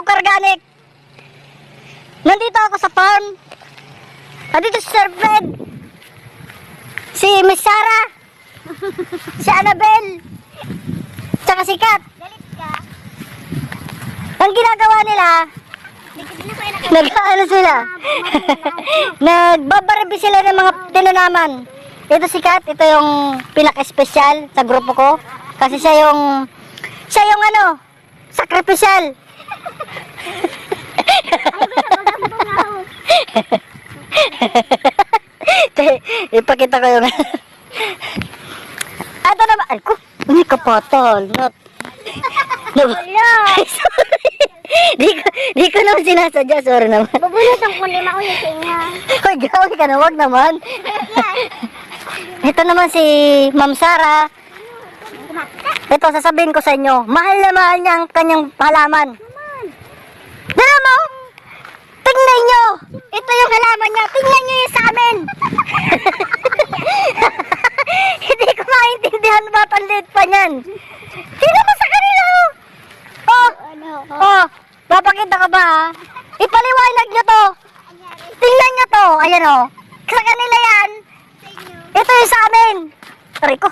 Karganik. Nandito ako sa farm. Nandito si Sir Fred. Si Miss Sarah. Si Annabelle. Tsaka si Kat. Galit ka? Ang ginagawa nila, nag-ano sila? Nagbabarbi sila ng mga tinanaman. Ito si Kat, ito yung pinaka-espesyal sa grupo ko. Kasi siya yung ano, sakripisyal. Ipakita ko yung ato naman. Ay ko, hindi ka patol. Not. No. Di ko naman sinasadya. Sorry naman. Babunot ang kulima ko yung tinga. Hoy, gawin ka na. Wag naman. Ito naman si Ma'am Sarah. Ito, sasabihin ko sa inyo. Mahal na mahal niya ang kanyang halaman. Dala mo? Tingnan nyo. Ito yung halaman niya. Tingnan nyo yung sa amin. Hindi ko maintindihan ba't ang liit pa niyan. Tingnan mo sa kanila. Oh. Oh. Papakita ka ba ha? Ipaliwanag nyo to. Tingnan nyo to. Ayan o. Sa kanila yan. Ito yung sa amin. Aray ko.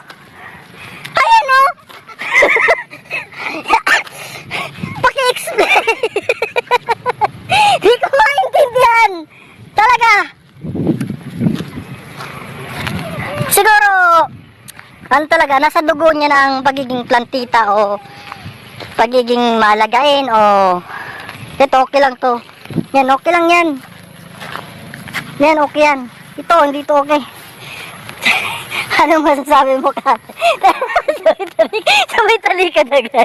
Ayan o. Paki-explain. Hindi ko maintindihan. Talaga. Siguro, ano talaga, nasa dugo niya ng pagiging plantita o pagiging malagain o ito, okay lang to. Yan, okay lang yan. Yan, okay yan. Ito, hindi to okay. Ano masasabi mo ka? Sabay talikad na gaya.